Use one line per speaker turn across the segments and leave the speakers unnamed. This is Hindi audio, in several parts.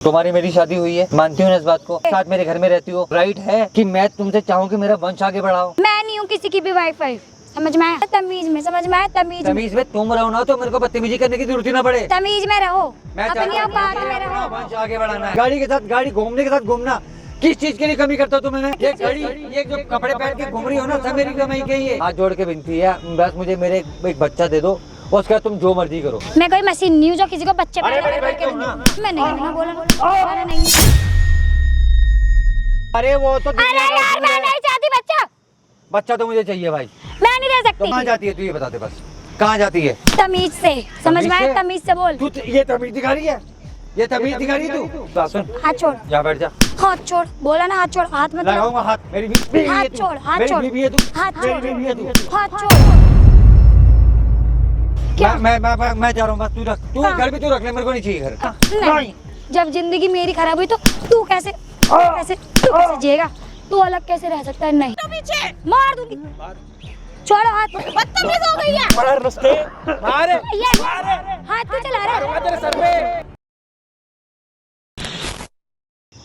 तुम्हारी मेरी शादी हुई है, मानती हूँ ना इस बात को, साथ मेरे घर में रहती हो, राइट है कि मैं तुमसे चाहूँ कि मेरा वंश आगे बढ़ाओ।
मैं नहीं हूँ किसी की भी वाइफ, समझ में आया? तमीज में, समझ में आया? तमीज
में तुम रहो ना तो मेरे को बदतमीजी करने की जरूरत ही ना पड़े।
तमीज में रहो,
मैं
अपनी औकात में रहो।
वंश आगे बढ़ाना है, गाड़ी के साथ गाड़ी, घूमने के साथ घूमना, किस चीज के लिए कमी करता हूँ तुम्हें? ये गाड़ी, ये जो कपड़े पहन के घूम रही हो ना, सब मेरी कमाई के ही है। हाथ जोड़ के विनती है, बस मुझे मेरे एक बच्चा दे दो, उसका तुम जो मर्जी करो।
मैं कोई मशीन नहीं हूँ जो किसी को बच्चे पैदा करके दूँ। मैं नहीं बोला नहीं।
अरे वो तो
अरे यार मैं नहीं चाहती बच्चा।
बच्चा तो मुझे चाहिए भाई।
मैं नहीं रह सकती।
तो कहाँ जाती है तू, ये बता दे बस, कहाँ जाती है?
तमीज से, समझ में आया? तमीज से बोल।
तू ये तमीज दिखा रही है, ये तमीज दिखा रही है तू? सुन,
हाथ छोड़,
जा बैठ जा।
हाथ छोड़, बोला ना हाथ छोड़, हाथ मत
लगाऊंगा हाथ, मेरी बीवी
हाथ छोड़, हाथ छोड़,
मेरी बीवी है तू,
हाथ
मेरी
छोड़,
बीवी है तू।
हाथ छोड़। क्या?
मैं जा रहा हूँ, बस तू रख, तू घर भी तू रख ले, मेरे को नहीं चाहिए घर।
नहीं, जब जिंदगी मेरी खराब हुई तो तू कैसे जिएगा? तू अलग कैसे रह सकता है? नहीं, पीछे मार दूंगी, छोड़ो हाथ, बदतमीज हो गई है।
मार
हाथ क्यों चला रहा है?
तेरे सर पे।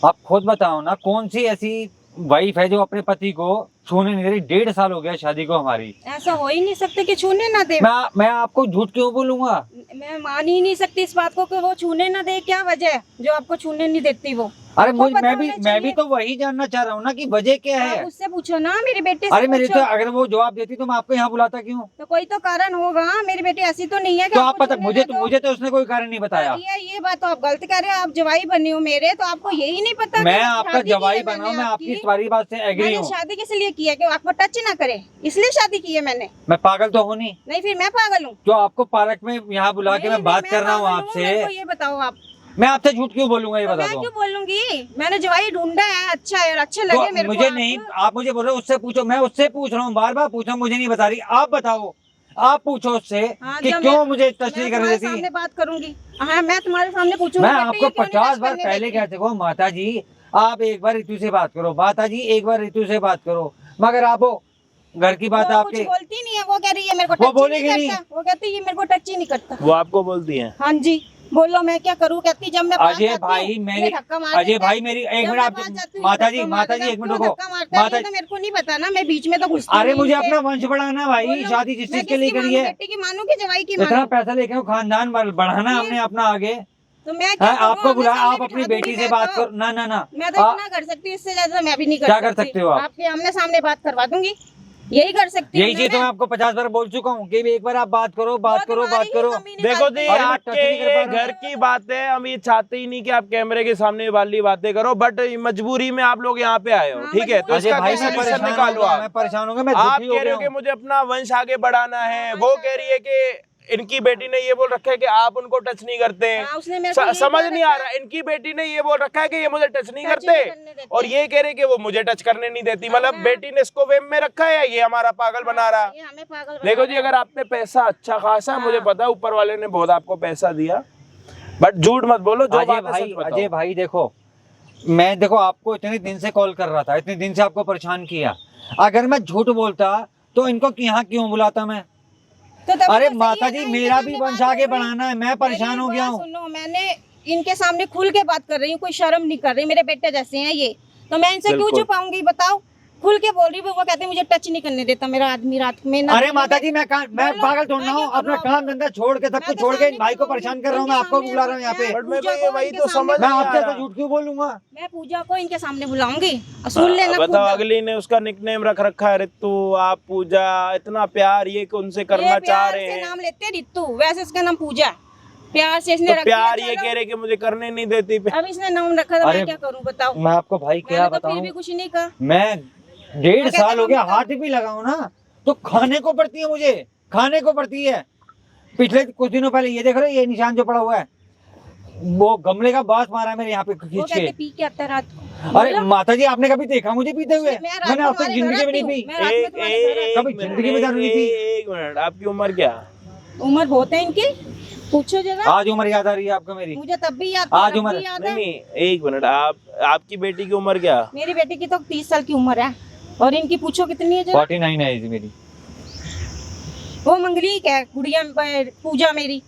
आप खुद बताओ ना, कौन सी ऐसी वाइफ है जो अपने पति को छूने नहीं दे रही? 1.5 साल हो गया शादी को हमारी।
ऐसा हो ही नहीं सकते कि छूने ना दे।
मैं आपको झूठ क्यों बोलूंगा?
मैं मान ही नहीं सकती इस बात को कि वो छूने ना दे। क्या वजह है जो आपको छूने नहीं देती वो?
अरे मैं भी तो वही जानना चाह रहा हूँ ना कि वजह क्या है।
आप उससे पूछो ना, मेरी बेटी से
अरे मेरी
पूछो।
तो अगर वो जवाब देती तो मैं आपको यहाँ बुलाता क्यों?
तो कोई तो कारण होगा। मेरी बेटी ऐसी तो नहीं है कि
तो आप
आपको
पता,
छूने
मुझे
ना दो।
मुझे तो उसने कोई कारण नहीं बताया।
ये बात तो आप गलत कर रहे हो। आप जवाई बनी हो मेरे, तो आपको यही नहीं पता?
मैं आपका जवाई बना हूँ, मैं आपकी सारी बात से एग्री हूँ।
शादी किस लिए की है? कि आपको टच ना करे, इसलिए शादी की है मैंने।
मैं पागल तो हूँ नहीं?
नहीं, फिर मैं पागल हूँ?
जो आपको पार्क में यहाँ बुला के मैं बात कर रहा हूँ आपसे,
ये बताओ आप।
मैं आपसे झूठ क्यों बोलूंगा? ये बता
मैं
दो।
क्यों बोलूंगी? मैंने जवाई ढूंढा है, अच्छा है और अच्छा लगे
तो
मेरे को।
मुझे नहीं, आप मुझे बोल रहे हो उससे पूछो, मैं उससे पूछ रहा हूँ, बार बार पूछ रहा हूँ, मुझे नहीं बता रही। आप बताओ, आप पूछो उससे कि क्यों मुझे टच नहीं कर देती।
सामने बात करूंगी। हाँ, मैं तुम्हारे सामने पूछूंगी।
मैं आपको 50 बार पहले कह सकूँ, माता जी आप एक बार ऋतु से बात करो, माता जी एक बार ऋतु से बात करो, मगर आप वो घर की बात आपके
कुछ बोलती नहीं है। वो कह रही है मेरे को
वो बोलेगी नहीं।
वो कहती है मेरे को टच ही नहीं करता।
वो आपको बोलती है?
हाँ जी, बोलो मैं क्या करूँ? कहती जब मैं
अजय भाई मेरी, अजय भाई मेरी, एक मिनट आप, माता जी एक मिनट रुको।
माता जी मेरे को नहीं पता ना, मैं बीच में तो घुसती।
अरे मुझे अपना वंश बढ़ाना भाई, शादी जिस चीज के लिए करी है।
बेटी की मानू की जवाई की
इतना
मानू?
पैसा लेके खानदान बढ़ाना हमने अपना आगे।
तो मैं
आपको बुलाया, आप अपनी बेटी से बात करो। ना ना ना,
मैं तो इतना कर सकती हूँ, इससे ज्यादा मैं भी नहीं
क्या कर सकते हो आप?
आपके आमने सामने बात करवा दूंगी, यही कर सकती हूँ।
यही चीज तो मैं आपको 50 बार बोल चुका हूँ कि एक बार आप बात करो, बात करो, बात करो।
देखो जी,
अरे
आपके ये घर की बात है, हम ये चाहते ही नहीं कि आप कैमरे के सामने वाली बातें करो, बट मजबूरी में आप लोग यहाँ पे आए हो, ठीक है? तो इसका
भाई
सोल्यूशन निकालो आप।
मैं परेशान हो गया, मैं
आप
दुखी हो
कह रहे
गया
हो कि
हूँ।
मुझे अपना वंश आगे बढ़ाना है, वो कह रही है कि इनकी बेटी ने ये बोल रखा है कि आप उनको टच नहीं करते। समझ नहीं आ रहा, इनकी बेटी ने ये बोल रखा है कि ये मुझे टच नहीं करते, और ये कह रहे कि वो मुझे टच करने नहीं देती। मतलब बेटी ने इसको वेम में रखा है, ये हमारा पागल बना रहा है। देखो जी, अगर आपने पैसा अच्छा खासा, मुझे पता है ऊपर वाले ने बहुत आपको पैसा दिया, बट झूठ मत बोलो। जो बात है सच बताओ।
अजय भाई देखो, मैं देखो आपको इतने दिन से कॉल कर रहा था, इतने दिन से आपको परेशान किया। अगर मैं झूठ बोलता तो इनको यहाँ क्यों बुलाता मैं? अरे माता जी मेरा भी वंश आगे बढ़ाना है, मैं परेशान हो गया हूँ।
सुनो, मैंने इनके सामने खुल के बात कर रही हूँ, कोई शर्म नहीं कर रही। मेरे बेटे जैसे हैं ये, तो मैं इनसे क्यों छुपाऊंगी? बताओ, खुल के बोल रही हूँ। वो कहते हैं मुझे टच नहीं करने देता मेरा आदमी रात में।
अरे माता जी मैं पागल थोड़ा हूँ, अपना काम धंधा छोड़ के, सब कुछ छोड़ के इन भाई को परेशान कर रहा हूँ। मैं आपको बुला रहा हूँ यहाँ पे,
वही तो समझ
मैं आपसे तो झूठ क्यों बोलूंगा?
मैं पूजा को इनके सामने बुलाऊंगी, सुन लेना।
बताओ, अगली ने उसका निकनेम रख रखा है रितु, आप पूजा। इतना प्यार ये उनसे करना चाह रहे हैं।
नाम लेते रितु, वैसे इसका नाम पूजा। प्यार से इसने
तो प्यार ये कह रहे कि मुझे करने नहीं देती।
अब इसने नाम रखा था, मैं क्या करूँ बताओ?
मैं आपको भाई क्या बताऊँ,
फिर भी कुछ नहीं कहा।
मैं 1.5 साल हो गया, हाथ भी लगाऊं ना तो खाने को पड़ती है, मुझे खाने को पड़ती है। पिछले कुछ दिनों पहले ये देख रहे हो, ये निशान जो पड़ा हुआ है, वो गमले का बांस मारा है मेरे यहाँ पे खींच के।
पी के आता रात को।
अरे माता जी आपने कभी देखा मुझे पीते हुए? मैंने आज तक जिंदगी में नहीं पी, कभी जिंदगी में दारू नहीं पी।
एक मिनट, आपकी उम्र क्या?
उम्र बहुत है इनकी, पूछो जरा।
आज उम्र याद आ रही है आपको मेरी?
मुझे तब भी याद,
आज उम्र
नहीं, एक मिनट, आपकी बेटी की उम्र क्या?
मेरी बेटी की तो 30 साल की उम्र है, और इनकी पूछो कितनी है?
49 है मेरी।
वो मंगलीक है गुड़िया, पूजा मेरी,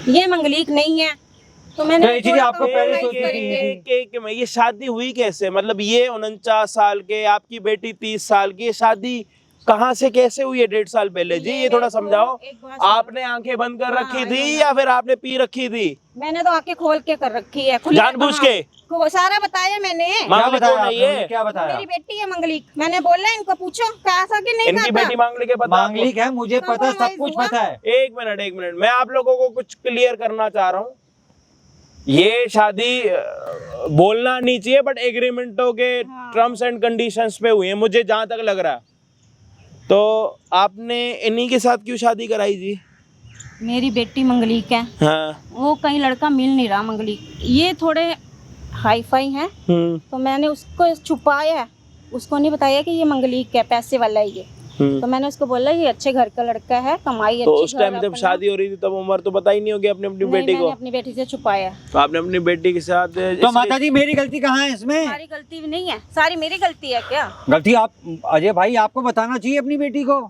ये मंगलीक नहीं है। तो मैंने
तो ये चीजें आपको
बोला,
पहले
तो
सोचनी
मैं
चाहिए
करेंगे।
कि ये शादी हुई कैसे? मतलब ये 49 साल के, आपकी बेटी 30 साल की, ये शादी कहाँ से कैसे हुई है 1.5 साल पहले? जी ये थोड़ा समझाओ।
एक बात सुनो।
आपने आंखें बंद कर रखी
हाँ,
थी या फिर आपने पी रखी थी?
मैंने तो आंखें खोल के कर रखी है, खुली।
जानबूझ
हाँ,
के?
वो सारा बताया मैंने।
क्या
मांगलिक
बताया
कौन है
आपने
ये?
मुझे, क्या बताया?
मेरी बेटी है मंगलिक, मैंने बोला इनको पूछो कहा था कि नहीं
इनकी
कहा
बेटी
था?
मांगलिक है, पता आपको?
मांगलिक है, मुझे पता, सब कुछ पता है।
एक मिनट, मैं आप लोगों को कुछ क्लियर करना चाह रहा हूँ। ये शादी बोलना नहीं चाहिए, बट एग्रीमेंटों के टर्म्स एंड कंडीशंस पे हुई है, मुझे जहां तक लग रहा है। तो आपने इन्हीं के साथ क्यों शादी कराई जी?
मेरी बेटी मंगलिक है,
हाँ।
वो कहीं लड़का मिल नहीं रहा मंगलिक, ये थोड़े हाई फाई है, तो मैंने उसको छुपाया, उसको नहीं बताया कि ये मंगलिक है, पैसे वाला है ये। तो मैंने उसको बोला ये अच्छे घर का लड़का है, कमाई
तो
अच्छी
उस टाइम
घर
जब
अपना।
शादी हो रही थी तब उम्र तो पता ही नहीं होगी अपनी
नहीं,
बेटी को?
मैंने अपनी बेटी से छुपाया।
तो आपने अपनी बेटी के साथ
तो माता जी मेरी गलती कहाँ है इसमें?
सारी गलती भी नहीं है, सारी मेरी गलती है क्या?
गलती आप, अजय भाई आपको बताना चाहिए अपनी बेटी को,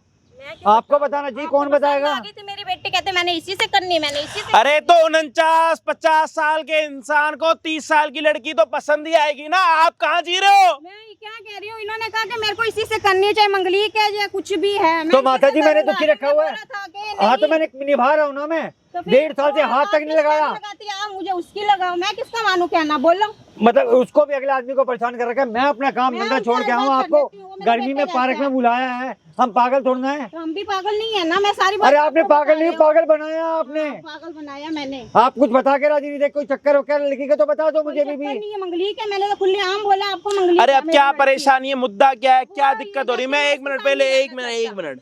आपको बताना चाहिए, कौन बताएगा?
आ गई थी मेरी बेटी, कहते मैंने इसी से करनी है, मैंने इसी से।
अरे तो 49-50 साल के इंसान को 30 साल की लड़की तो पसंद ही आएगी ना। आप कहाँ जी रहे हो?
मैं क्या कह रही हूँ, इन्होंने कहा कि मेरे को इसी से करनी है, चाहे मंगलिक है या कुछ भी है। मैं
तो
इसी
माता
से
जी मैंने तो
करूंगा।
की रखा हुआ है।
बोला था कि
हाँ तो
नहीं।
मैंने निभा रहा हूँ ना मैं,
तो फिर
1.5 साल से हाथ तक नहीं लगाया।
लगाती है, आप मुझे उसकी लगाओ, मैं किसका मानू कहना, बोलो।
मतलब उसको भी अगले आदमी को परेशान कर रखा है। मैं अपना काम
मैं
धंधा
उनसे
छोड़ के आऊँ,
बात कर
आपको
लेती हूँ, वो मेरे
गर्मी में
बेटे
पार्क
जैसा
में बुलाया है, हम पागल थोड़ना है?
तो हम भी पागल नहीं है ना, मैं सारी बात
अरे आपने
आपको
पागल
बता
नहीं,
रही हूँ।
पागल बनाया आपने।
हाँ, पागल बनाया मैंने।
आप कुछ बता के राजी नहीं थे, कोई चक्कर वक्कर लड़की का तो बता दो मुझे
कोई
भी।
चक्कर नहीं है, मंगलिक है, मैंने तो खुले आम बोला आपको मंगलिक
अरे
है,
अब क्या
मेरी
परेशानी है, मुद्दा क्या है, क्या
वो
दिक्कत
ये
हो रही है? मैं
देखिए,
एक मिनट
उसके
पहले,
सामने
एक
रहना
मिनट, एक
चाहता।
मिनट,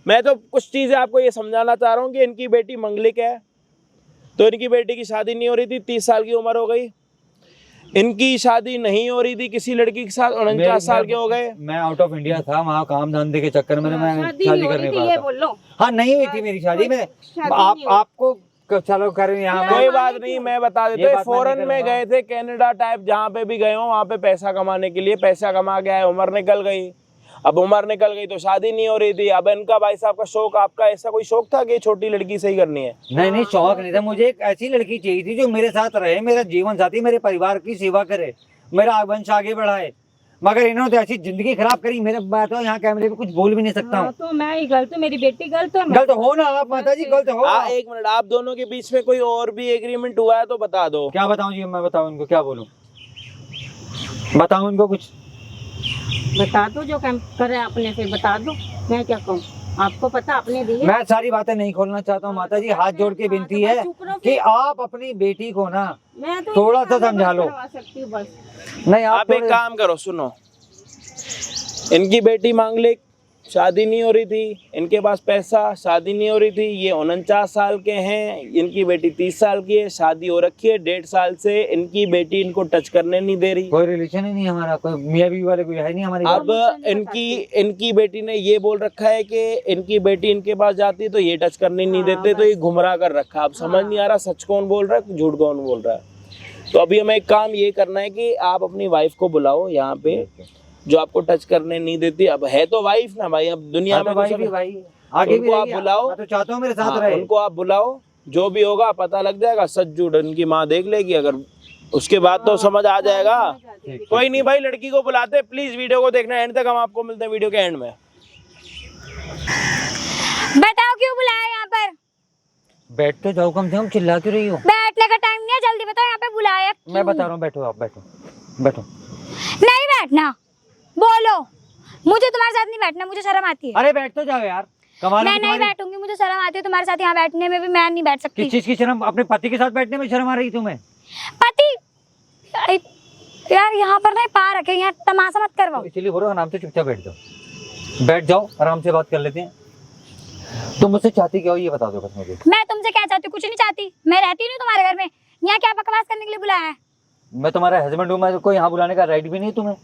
मैं तो कुछ चीजें आपको ये समझाना चाह रहा हूँ कि इनकी बेटी मंगलिक है, तो इनकी बेटी की शादी नहीं हो रही थी, 30 साल की उम्र हो गई। इनकी शादी नहीं हो रही थी किसी लड़की के साथ, 49 साल के हो गए।
मैं आउट ऑफ इंडिया था, वहाँ काम धंधे के चक्कर में मैं
शादी
शादी
नहीं हो
करने
रही थी, ये
पाया था।
बोलो।
हाँ नहीं हुई थी मेरी शादी में।
शादी
आप
नहीं हुई।
आपको चलो करें यहाँ
कोई
पे।
बात नहीं, मैं बता
ये
देता हूँ।
बात मैं
फॉरेन
नहीं
में
करूँगा।
गए थे, कनाडा टाइप, जहाँ पे भी गए हो वहाँ पे पैसा कमाने के लिए, पैसा कमा के आए, उम्र निकल गई। अब उम्र निकल गई तो शादी नहीं हो रही थी। अब इनका भाई साहब का शौक, आपका ऐसा कोई शौक था कि छोटी लड़की सही करनी है?
नहीं शौक नहीं था, मुझे एक ऐसी लड़की चाहिए थी जो मेरे साथ रहे, मेरा जीवन साथी, मेरे परिवार की सेवा करे, मेरा वंश आगे बढ़ाए। मगर इन्होंने तो ऐसी जिंदगी खराब करी। मेरे बात हो यहाँ कैमरे पे कुछ बोल भी नहीं सकता हूँ।
तो मैं ही गलत हूँ, मेरी बेटी गलत है।
गलत हो ना आप माता जी, गलत हो।
एक मिनट, आप दोनों के बीच में कोई और भी एग्रीमेंट हुआ है तो बता दो।
क्या बताऊं जी, मैं बताऊं इनको, क्या बोलूं, बताऊं इनको कुछ?
बता दो जो काम करे आपने, फिर बता दो, मैं क्या कहूँ, आपको पता आपने दिए।
मैं सारी बातें नहीं खोलना चाहता हूँ माता जी, हाथ जोड़ के विनती है कि आप अपनी बेटी को ना
मैं तो
थोड़ा सा समझा लो।
सकती हूँ बस।
नहीं
आप एक
थोड़े-
काम करो, सुनो, इनकी बेटी मांगलिक, शादी नहीं हो रही थी, इनके पास पैसा, शादी नहीं हो रही थी। ये 49 साल के हैं, इनकी बेटी 30 साल की है, शादी हो रखी है 1.5 साल से। इनकी बेटी इनको टच करने नहीं दे रही।
कोई रिलेशन ही नहीं हमारा, कोई मियाँ बीवी वाले कोई है नहीं हमारी।
अब इनकी बेटी ने ये बोल रखा है कि इनकी बेटी इनके पास जाती है तो ये टच करने नहीं देते, तो ये गुमराह कर रखा है। अब समझ नहीं आ रहा सच कौन बोल रहा है, झूठ कौन बोल रहा है। तो अभी हमें एक काम ये करना है कि आप अपनी वाइफ को बुलाओ यहाँ पे, जो आपको टच करने नहीं देती। अब है तो वाइफ ना भाई, अब दुनिया में
भाई भी भाई आगे भी
उनको आप
रहेगी।
बुलाओ।
मैं तो चाहता हूँ मेरे साथ
हाँ,
रहे।
उनको आप बुलाओ, जो भी होगा पता लग जाएगा, सच झूठ उनकी माँ देख लेगी, अगर उसके बाद तो समझ आ जाएगा। कोई नहीं भाई, लड़की को बुलाते। प्लीज वीडियो को देखना एंड तक, हम आपको मिलते हैं वीडियो के एंड में।
बताओ क्यों बुलाया यहाँ पर?
बैठ तो जाओ, कम से कम चिल्ला क्यों रही हो?
बैठने का टाइम नहीं है, जल्दी बताओ यहाँ पे बुलाया क्यों?
मैं बता रहा हूँ, बैठो आप, बैठो बैठो।
नहीं बैठना, बोलो। मुझे तुम्हारे साथ नहीं बैठना, मुझे शर्म आती है।
अरे बैठ तो जाओ यार, कमाल
मैं
है
नहीं
तुम्हारी।
बैठूंगी, मुझे शर्म आती है तुम्हारे साथ यहाँ बैठने में भी। मैं नहीं बैठ सकती।
किस चीज की शर्म? अपने पति के साथ बैठने में शर्म आ रही तुम्हें?
पति यार यहाँ पर नहीं पा रखे, यहाँ तमाशा मत करवाओ।
इसलिए बोलो आराम से चुपचाप बैठ जाओ, बैठ जाओ, आराम से बात कर लेते हैं। तुम मुझसे चाहती क्या हो ये बता दो बस मुझे।
मैं तुमसे क्या चाहती हूँ? कुछ नहीं चाहती, मैं रहती नहीं तुम्हारे घर में। यहाँ क्या बकवास करने के लिए बुलाया है?
मैं तुम्हारा हस्बैंड हूँ, मैं कोई यहाँ बुलाने का राइट भी नहीं तुम्हें।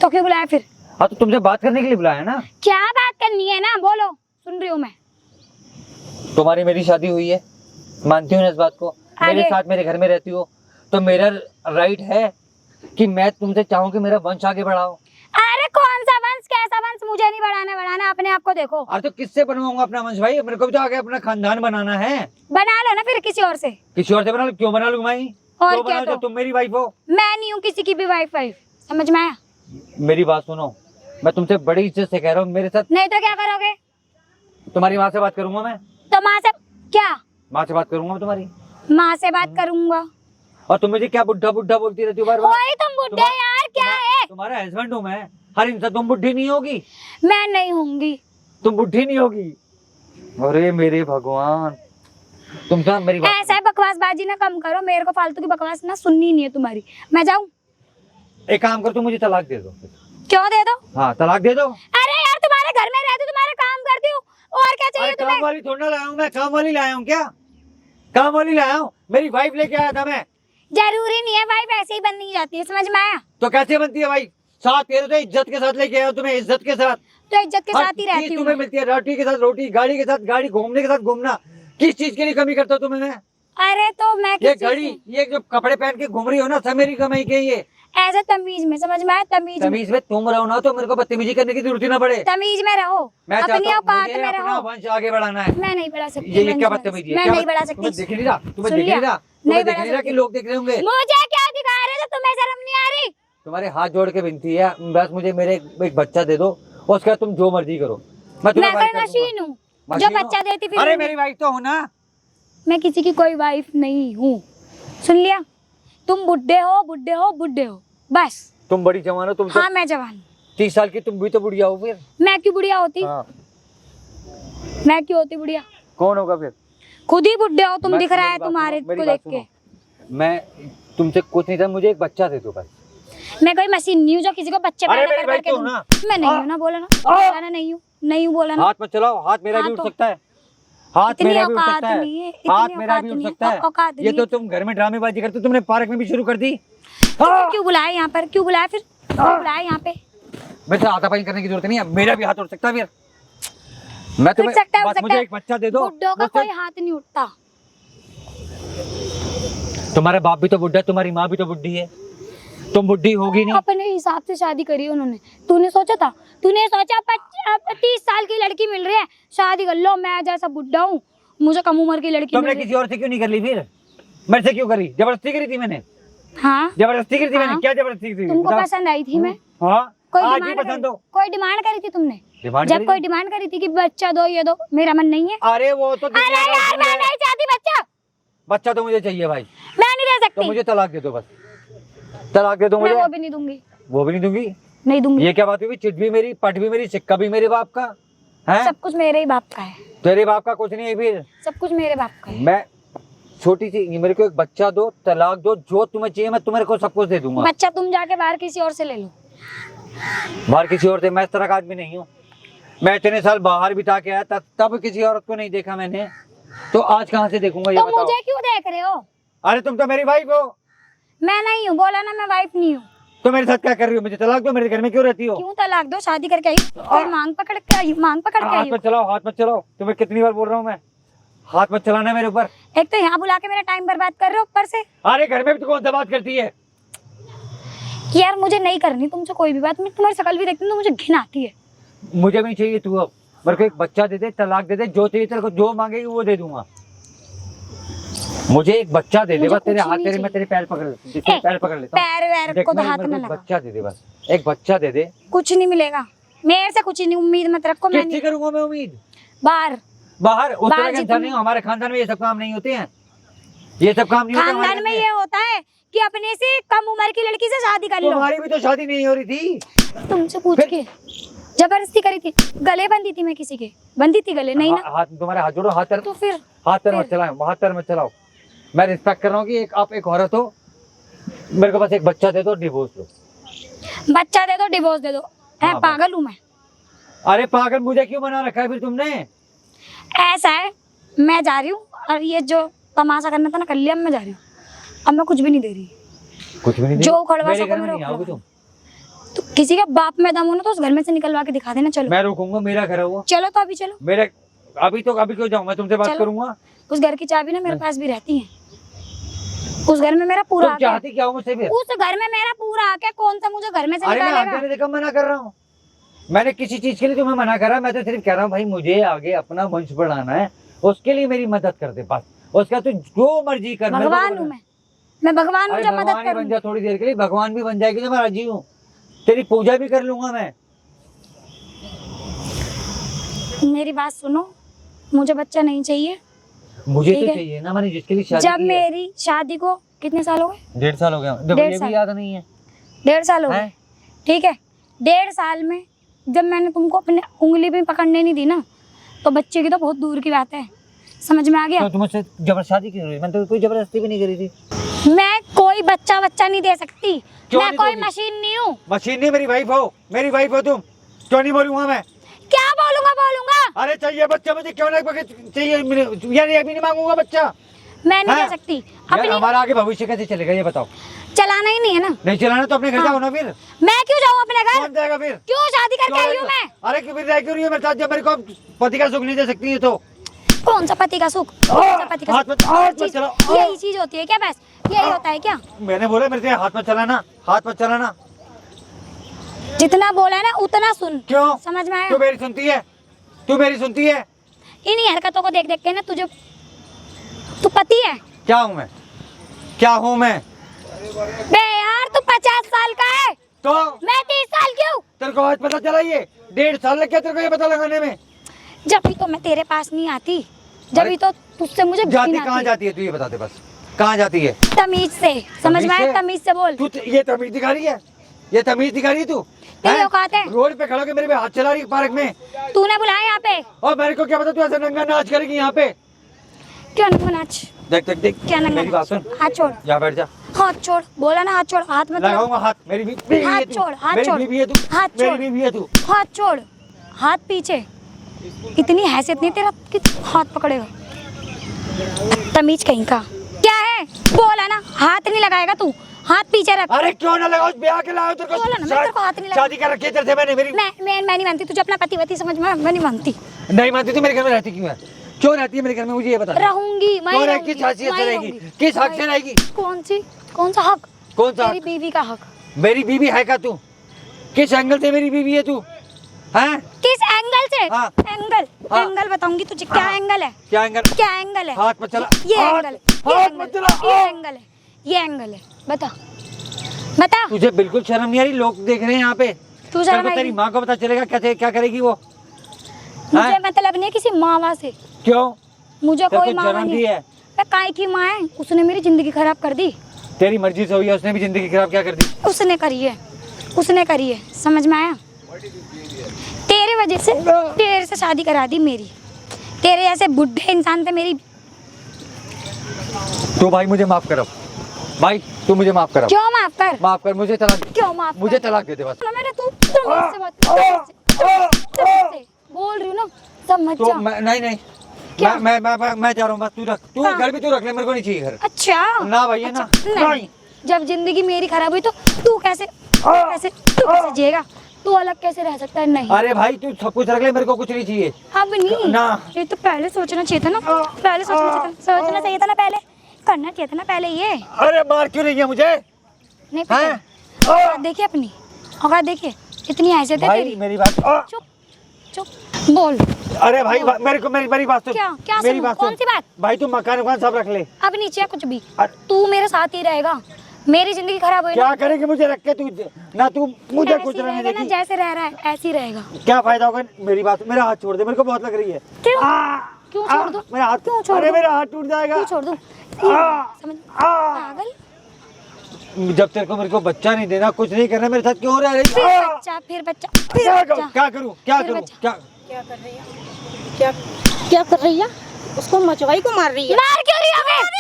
तो क्यों बुलाया फिर?
हाँ तो तुमसे बात करने के लिए बुलाया ना।
क्या बात करनी है ना, बोलो, सुन रही हूँ मैं।
तुम्हारी मेरी शादी हुई है, मानती हूँ ना इस बात को। मेरे
आगे।
साथ मेरे घर में रहती हो, तो मेरा राइट है कि मैं तुमसे चाहूँ कि मेरा वंश आगे बढ़ाओ।
अरे कौन सा वंश, कैसा वंश? मुझे नहीं बढ़ाना, अपने आप को देखो।
अरे तो किससे बनवाऊंगा अपना वंश भाई? मेरे को भी तो आगे अपना खानदान बनाना है।
बना लो ना फिर किसी और से।
किसी और से बना लो। क्यों बना लूं मैं?
और
क्यों
क्या
बनाओ
तो?
जब तुम मेरी वाइफ हो?
मैं नहीं हूँ किसी की भी वाइफ, समझ में आया?
मेरी बात सुनो, मैं तुमसे बड़ी इज्जत से कह रहा हूँ, मेरे साथ
नहीं तो क्या करोगे?
तुम्हारी माँ से बात करूंगा मैं।
तो माँ से क्या?
माँ से बात करूंगा मैं तुम्हारी।
माँ से बात करूंगा।
और तुम मुझे क्या बुढ़ा बुढ़ा बोलती रहती हो बार बार?
वही तुम बुढ़े यार, क्या है?
तुम्हारा हस्बैंड हूँ मैं, हर इंसान। तुम बुढ़ी नहीं होगी,
मैं नहीं होंगी।
तुम बुढ़ी नहीं होगी। अरे मेरे भगवान, तुम तो मेरी बात
ऐसा है, बकवासबाजी ना कम करो, मेरे को फालतू की बकवास ना सुननी नहीं है तुम्हारी। मैं जाऊँ?
एक काम कर, तुम मुझे तलाक दे दो।
क्यों दे दो?
हाँ तलाक दे दो।
अरे यार तुम्हारे घर में रहती हूँ, तुम्हारा काम करती हूँ, और क्या चाहिए
अरे काम
तुम्हें?
वाली थोड़ा लाया हूँ मैं, काम वाली लाया हूँ क्या? काम वाली लाया हूँ, मेरी वाइफ लेके आया था मैं।
जरूरी नहीं है भाई, वैसे ही बननी जाती है, समझ में आया?
तो कैसे बनती है भाई? साथ कह रहे थे इज्जत के साथ लेके आया तुम्हें, इज्जत के साथ।
तो इज्जत के
हर
साथ ही रहती
चीज
हूँ
तुम्हें
मैं।
मिलती है, रोटी के साथ रोटी, गाड़ी के साथ गाड़ी, घूमने के साथ घूमना। किस चीज के लिए कमी करता हूँ तुम्हें मैं?
अरे तो मैं
ये
किस चीज
घड़ी, ये जो कपड़े पहन के घूम रही हो ना, सब मेरी कमाई के। ये
से- ऐसे तमीज में, समझ में आया? तमीज में,
तमीज में तुम रहो ना, तो मेरे को बदतमीजी करने की जरूरत ही ना पड़े।
तमीज में रहो,
मैं
अपनी
चाहता हूँ
औकात
मुझे
में
अपना
रहो।
वंश आगे बढ़ाना है।
मैं नहीं बढ़ा सकती।
ये
वंश
क्या
वंश।
बदतमीजी है?
मैं
क्या
नहीं बढ़ा
तुम्हें
सकती।
देख नहीं रहा? तुम्हें
सुन
देख नहीं
लिया?
रहा?
नहीं
तुम्हें देख
बढ़ा
नहीं रहा कि
सकती।
लोग देख रहे होंगे?
मुझे क्या दिखा रहे हो? तुम्हें शर्म नहीं आ रही?
तुम्हारे हाथ जोड़ के विनती है, बस मुझे मेरे एक बच्चा दे दो, और उसके बाद तुम जो मर्जी करो। मैं तुम्हें
मैं
वाइफ
कोई
कर दूंगा।
मशीन हूँ जो
मशीन हो?
बच्चा देती फिर?
अरे मेरी वाइफ तो हो ना।
मैं किसी की कोई वाइफ नहीं हूँ, सुन लिया? तुम बुड्ढे हो, बुड्ढे हो, बुड्ढे हो, बस।
तुम बड़ी जवान हो, तुम तो
हाँ मैं जवान हूँ।
30 साल की, तुम भी तो बुढ़िया हो फिर।
मैं क्यों बुढ़िया होती?
हाँ।
मैं क्यों होती बुढ़िया?
कौन होगा फिर?
खुद ही बुड्ढे हो तुम,
मैं-
दिख रहा है
मेरी बात
तुम्हारे
सुनो, मेरी
को
बात
देख के।
सुनो। मैं तुमसे कुछ नहीं था, मुझे एक बच्चा दे दो बस।
मैं कोई मशीन नहीं हूँ जो किसी को बच्चे
अरे
पैदा
मेरी
कर
भाई
करके
तो
दूँ।
ना।
मैं नहीं हूँ ना, बोला ना, बोला ना, नहीं हूँ, नहीं हूँ, बोला ना।
हाथ मत चलाओ, हाथ मेरा
हाँ
भी उठ
तो-
सकता है, हाथ
इतनी
मेरा भी उठ
औकात
सकता है,
नहीं है, इतनी
हाथ मेरा
औकात
भी उठ
नहीं है,
सकता है।
औकात
ये
नहीं
तो
है।
तुम घर में ड्रामेबाजी करते हो, तुमने पार्क में भी शुरू कर दी।
तो फिर क्यों बुलाया यहाँ पर? क्यों बुलाया फिर? क्यों बुलाया यहाँ पे?
वैसे हाथापाई करने की जरूरत नहीं है, मेरा भी हाथ उठ सकता है फिर। मैं तुम्हें
उठ सकता है, उठ
बस
सकता
मुझे
है।
एक बच्चा दे दो।
बुड्ढों का
मुझसे-
कोई हाथ नहीं उठता।
तुम्हारा बाप भी तो बुढ़ा है, तुम्हारी माँ भी तो बुढ़ी है, तुम बुढ़ी होगी नहीं।
अपने हिसाब से शादी करी उन्होंने। तूने सोचा था? तूने सोचा 30 साल की लड़की मिल रही है, शादी कर लो, मैं जैसा बुढ़ा हूँ, मुझे कम उम्र की लड़की
तुमने
मिल रही
किसी और से क्यों नहीं कर ली फिर? मेरे से क्यों करी? जबरदस्ती करी थी मैंने?
है। हाँ,
जबरदस्ती करी थी मैंने?
हाँ।
क्या जबरदस्ती करी थी?
तुमको
बताओ।
पसंद आई थी मैं?
हाँ,
कोई
आज भी
डिमांड
पसंद हो।
कोई डिमांड करी थी तुमने?
डिमांड
जब
करी
कोई
थी?
डिमांड करी थी कि बच्चा दो, ये दो, मेरा मन नहीं है।
अरे वो तो
अरे
दुनिया का
यार
उसूल
मैं
है।
नहीं चाहती बच्चा,
बच्चा तो मुझे चाहिए भाई,
मैं नहीं रह
तो
सकती।
मुझे तलाक दे दो बस, तलाक दे दो
मैं
मुझे।
वो भी नहीं दूंगी,
वो भी नहीं दूंगी।
नहीं दूंगी।
ये क्या बात हुई? चिट भी मेरी, पट भी मेरी, सिक्का भी मेरे बाप का है।
सब कुछ मेरे ही बाप का है,
तेरे बाप का कुछ नहीं है फिर।
सब कुछ मेरे बाप का है।
मैं छोटी सी, ये मेरे को एक बच्चा दो, तलाक दो, जो तुम्हें चाहिए मैं तुम्हारे को सब कुछ दे दूंगा।
बच्चा तुम जाके बाहर किसी और से ले लो।
बाहर किसी और से? मैं इस तरह का आदमी नहीं हूँ। मैं इतने साल बाहर बिता के आया, तब किसी औरत को नहीं देखा मैंने, तो आज कहाँ से देखूंगा ये
तो
बताओ।
मुझे क्यों देख रहे हो?
अरे तुम तो मेरी वाइफ हो।
मैं नहीं हूँ, बोला ना, मैं वाइफ नहीं हूँ।
तो मेरे साथ क्या कर रही हो? मुझे तलाक दो, मेरे घर में क्यों रहती हो?
क्यों तलाक दो? शादी करके आई, फिर मांग पकड़ के आई, मांग पकड़ के
हाथ
आई।
मत चलाओ, हाथ मत चलाओ, तुम्हें कितनी बार बोल रहा हूँ मैं, हाथ मत चलाना मेरे ऊपर।
एक तो यहाँ बुला के मेरा टाइम बर्बाद कर रहे हो, ऊपर से
अरे घर में भी तो कौन सा बात करती है?
कि यार मुझे नहीं करनी तुमसे कोई भी बात। मैं तुम्हारी शक्ल भी देखती हूँ तो मुझे घिन आती है।
मुझे भी नहीं चाहिए तू, अब मेरे को एक बच्चा दे दे, तलाक दे दे, जो चाहिए तेरे को, जो मांगेगी वो दे दूंगा। मुझे एक बच्चा दे दे
मुझे
बस। तेरे
कुछ
हाथ,
नहीं
तेरे मैं
चाहिए।
तेरे पैर पकड़ लेता हूँ, पैर पकड़ लेता हूँ।
पैर वैर
देख,
को तो
मेरे
हाथ
को
में
एक
लगा।
बच्चा दे दे बस, एक बच्चा दे दे।
कुछ नहीं मिलेगा मेरे से, कुछ नहीं, उम्मीद मत रखो। मैं
किससे
नहीं,
करूंगा मैं उम्मीद?
बाहर
बाहर उस तरह
बाहर
के इंसान
जितनी-
नहीं हूँ, हमारे खानदान में ये सब काम नहीं होते हैं, ये सब काम नहीं होते हमारे
खानदान में
घर
ये होता है कि अपने से कम उम्र की लड़की से शादी कर लो।
तुम्हारी भी तो शादी नहीं हो रही थी।
तुमसे पूछ के जबरदस्ती करी थी, गले बंदी थी मैं किसी के, बंदी थी गले नहीं ना?
हाथ, तुम्हारे हाथ जोड़ो, हाथ
तो फिर
मत चलाओ, हाथ मत चलाओ। मैं रिस्पेक्ट कर रहा हूँ कि आप एक औरत हो, मेरे को बस एक बच्चा दे दो, डिवोर्स दो।
बच्चा दे दो, डिवोर्स दे दो। है
हाँ,
पागल हूँ मैं?
अरे पागल मुझे क्यों बना रखा है फिर तुमने?
ऐसा है, मैं जा रही हूँ, और ये जो तमाशा करना था ना कर लिया, अब मैं जा रही हूँ। अब मैं कुछ भी नहीं दे रही।
कुछ भी नहीं दे-
जो उखड़वा
मेरे
सको
घर में
मेरा
नहीं आओगे
उखड़वा।
तुम।
तो किसी का बाप में दम हो ना तो उस घर में से निकलवा के दिखा देना। चलो
मैं रुकूंगा, मेरा घर है वो,
चलो, तो अभी चलो।
मेरे अभी क्यों जाऊँ? मैं तुमसे बात
चलो।
करूंगा।
उस घर की चाबी ना मेरे पास भी रहती है। उस घर में मेरा पूरा
तुम
हक है।
चाहती क्या हो मुझसे फिर?
उस घर में मेरा पूरा हक है, कौन सा मुझे घर में से
अरे मैं
निकालेगा?
आगे देखा मना कर रहा हूँ, मैंने किसी चीज के लिए तुम्हें मना करा? मैं तो सिर्फ कह रहा हूँ भाई मुझे आगे अपना वंश बढ़ाना है, उसके लिए मेरी मदद कर दे बस। उसका तू जो मर्जी कर। मेरे को
भगवान
बोला।
हूँ मैं, मैं भगवान हूँ
अरे
जब मदद
भगवान ही बन
करूंगी।
जा थोड़ी देर के लिए, भगवान भी बन जाएगी तो मैं राजी हूँ, तेरी पूजा भी कर लूंगा मैं।
मेरी बात सुनो, मुझे बच्चा नहीं चाहिए।
मुझे
ठीक
तो
है।
चाहिए ना, मैंने जिसके लिए शादी
जब
की है।
मेरी शादी को कितने साल हो गए?
1.5 साल हो गया, देखो
1.5
ये
साल।
भी याद नहीं है।
1.5 साल हो गए,
हैं?
ठीक है। 1.5 साल में जब मैंने तुमको अपने उंगली भी पकड़ने नहीं दी ना, तो बच्चे की तो बहुत दूर की बात है। समझ में आ गया?
तो तुम मुझसे जबरदस्ती शादी क्यों हुई? मैंने तो कोई जबरदस्ती भी नहीं करी थी।
मैं कोई बच्चा नहीं दे सकती।
क्यों
मैं
नहीं
कोई
दोगी?
मशीन नहीं हूँ।
मशीन नहीं, मेरी वाइफ हो, मेरी वाइफ हो तुम, क्यों नहीं बोलूंगा मैं?
क्या बोलूंगा?
अरे चाहिए बच्चा मुझे, क्यों नहीं चाहिए, यार अभी नहीं मांगूंगा बच्चा।
मैं नहीं
हाँ?
दे सकती।
यार
अपनी
हमारा आगे भविष्य कैसे चलेगा ये बताओ?
चलाना ही नहीं है ना।
नहीं चलाना तो अपने घर
हाँ।
जाओ ना फिर।
मैं क्यों जाऊँ अपने घर?
कौन जाएगा फिर?
क्यों शादी करके आई हूँ मैं?
अरे क्यों फिर रह क्यों रही है मेरे साथ, जब मेरे को पति का सुख नहीं दे सकती है तो?
कौन सा पति का सुख? कौन सा पति का
हाथ
सुख?
मत
चीज-
चलाओ।
यही चीज होती है क्या? बस यही होता है क्या?
मैंने बोला मेरे से हाथ मत चलाना, हाथ मत चलाना।
जितना बोला है ना उतना सुन।
क्यों?
समझ में आया?
तू मेरी सुनती है? तू मेरी सुनती है?
इन्हीं हरकतों को देख देख के ना तुझे, तू पति है।
क्या हूँ मैं? क्या हूँ मैं?
बे यार तू 50 साल का है,
तो
मैं 30 साल की हूँ।
तेरे को आज पता चला? ये 1.5 साल लग गया तेरे को ये पता लगाने में।
जब भी तो मैं तेरे पास नहीं आती, जब भी तो तुझसे मुझे
जाती
घिन
कहाँ
आती।
जाती है तू ये बता दे बस, कहाँ जाती है?
तमीज से, समझ में आया? तमीज से बोल।
तू ये तमीज दिखा रही है? ये तमीज दिखा रही है तू?
तेरी
हैं?
औकात है?
रोड पे खड़ा के मेरे पे हाथ चला रही है पार्क में,
तूने बुलाया यहाँ पे?
और मेरे को क्या पता तू ऐसे नंगा नाच करेगी यहाँ पे?
क्यों नंगा नाच?
देख देख देख,
क्या नंगा
मेरी बात
नाच?
सुन,
हाथ छोड़,
जा बैठ जा।
हाथ छोड़। बोला ना हाथ छोड़, हाथ मत लगाओ।
लगाऊंगा हाथ, मेरी बीवी है
हाथ
तू,
छोड़, हाथ
मेरी
छोड़।
बीवी है तू,
हाथ
मेरी
छोड़।
बीवी है तू।
हाथ छोड़, हाथ पीछे। इतनी हैसियत नहीं तेरा कि हाथ पकड़ेगा, तमीज कहीं का। क्या है? बोला ना हाथ नहीं लगाएगा तू, हाथ पीछे रख।
अरे क्यों ना लगाओ, ब्याह के लाओ तेरे
बोला ना, मैं तेरे को हाथ नहीं
को,
लगा-
शादी कर रखी है तेरे से मैंने। मेरी
मैं नहीं मानती तुझे अपना पति वती समझ में, मैं नहीं मानती।
नहीं मानती तू मेरे घर में रहती क्यों है? क्यों रहती है मेरे घर में, मुझे ये बता दे।
रहूंगी मैं,
क्यों रह-
रहूंगी,
किस हैसियत से
मैं
रहेगी?
रहूंगी।
किस हक से रहेगी?
कौन सा हक?
कौन सा
तेरी
हक?
बीवी का हक।
मेरी बीवी है का तू? किस एंगल से मेरी बीवी है तू? हैं?
किस एंगल से?
हाँ। हाँ।
एंगल बताऊंगी तुझे। क्या
हाँ।
एंगल है?
क्या एंगल?
क्या एंगल है?
हाथ मत चला।
ये
हाथ-
एंगल है, ये
हाथ
एंगल
मत चला।
है, ये एंगल है, ये एंगल है। बता
तुझे बिल्कुल शर्म नहीं आ रही? लोग देख रहे हैं यहाँ पे।
तू
कल
शर्म
को तेरी
आएगी?
माँ को पता चलेगा कैसे क्या करेगी वो?
मुझे
हैं?
मतलब नहीं है किसी मावा से,
क्यों?
मुझे
तेरे
कोई
को
मावा
जन्म
नहीं
दी
है।
है,
मैं काय की माँ है? उसने मेरी जिंदगी खराब कर दी।
तेरी मर्जी से हुई है, उसने भी जिंदगी खराब क्या कर दी?
उसने करी है, उसने करी है। समझ में आया? तेरे वजह से, तेरे से शादी करा दी मेरी। तेरे ऐसे बुढ़े इंसान से मेरी।
तो भाई मुझे माफ करो, भाई तू मुझे माफ करो,
क्यों माफ कर?
माफ कर, मुझे तलाक दे।
क्यों माफ
मुझे
कर?
तलाक दे दे बस।
ना मेरे तू तमीज से मत, तमीज से बोल रही हूँ ना, सब मत
तो
जा।
नहीं
क्या?
मैं जा रहा हूँ बस, तू रख, तू
हाँ।
घर भी तू रख ले, मेरे को नहीं चाहिए घर।
अच्छा
ना भैया ना,
नहीं। जब जिंदगी मेरी खराब हुई तो तू कैसे जिएगा? तू अलग कैसे रह सकता है? नहीं
अरे भाई तू सब कुछ रख ले, मेरे को कुछ नहीं चाहिए।
अब नहीं
ना।
ये तो पहले सोचना चाहिए था ना, पहले सोचना चाहिए था ना, पहले करना चाहिए था ना पहले ये।
अरे मार क्यों रही है मुझे?
नहीं
हैं?
पता। औकात देखिए अपनी, औकात देखिए, इतनी हैसियत है
भाई
तेरी।
मेरी बात
चुप बोल।
अरे भाई मेरे को मेरी बात सुन।
क्या
मेरी
सुनूं?
बात
कौन
सुन।
सी बात?
भाई तू मकान सब रख ले।
अब नीचे कुछ भी,
अरे-
तू मेरे साथ ही रहेगा। मेरी जिंदगी खराब हुई ना,
क्या करेगी मुझे रख के? तू ना तू मुझे
ऐसे
कुछ
ही
रहने
रहेगा ना,
देगी?
जैसे रह रहा है ऐसे ही रहेगा।
क्या फायदा होगा? मेरी बात, मेरा हाथ छोड़ दे, मेरे को बहुत लग रही है।
क्यों? क्यों छोड़ दूं?
मेरा हाथ,
क्यों छोड़
अरे
दूं?
मेरा हाथ टूट जाएगा।
क्यों छोड़ दूं? समझ पागल।
जब तेरे को मेरे को बच्चा नहीं देना, कुछ नहीं करना, मेरे साथ क्यों रह रही?
फिर बच्चा
क्या करूं? क्या करूं? क्या
फिर
करूं?
बच्चा।
क्या
क्या कर रही है? क्या कर रही है? उसको मचवाई को मार रही है।
मार क्यों रही हो फिर?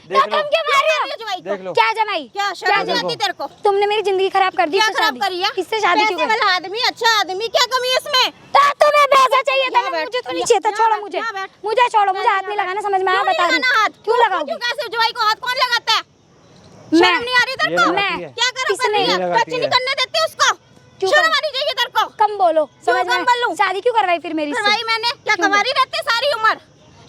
देख लो,
तुम क्यों मार रही हो?
देख लो।
क्या जमाई?
क्या शर्म नहीं
देखो।
आती तेरे को?
तुमने मेरी जिंदगी खराब कर दी।
क्या
इससे
खराब
शादी-
करी है?
इससे शादी क्यों
पैसे
करी?
वाला आदमी, अच्छा आदमी, क्या कमी है इसमें?
तो तुम्हें पैसा चाहिए था
यहाँ
ना,
बैठ,
मुझे तो नहीं
यहाँ-
चाहिए था।
यहाँ
छोड़ो
बैठ,
मुझे,
यहाँ बैठ।
मुझे छोड़ो, मुझे हाथ नहीं लगाना। समझ में आया?
क्यों
बता
नहीं
रही
लगाना हाथ?
क्यों लगाओगी?
क्यों कैसे जवाई को हाथ कौन लगाता है?
मैं-
शर्म नहीं आ रही तेरे
ये
को?
लगाती है।
क्या कर
किसने?
रही है?
ये लगाती
टच नहीं
है।
करने देती उसको।
क्यों
शर्म
कर-
आनी चाहिए तेरे को।
कम बोलो। समझ
कम
में
बोलूं?
शादी क्यों करवाई फिर मेरी से?
करवाई मैंने? क्या
क्यों?
कवारी रहती सारी उम्र?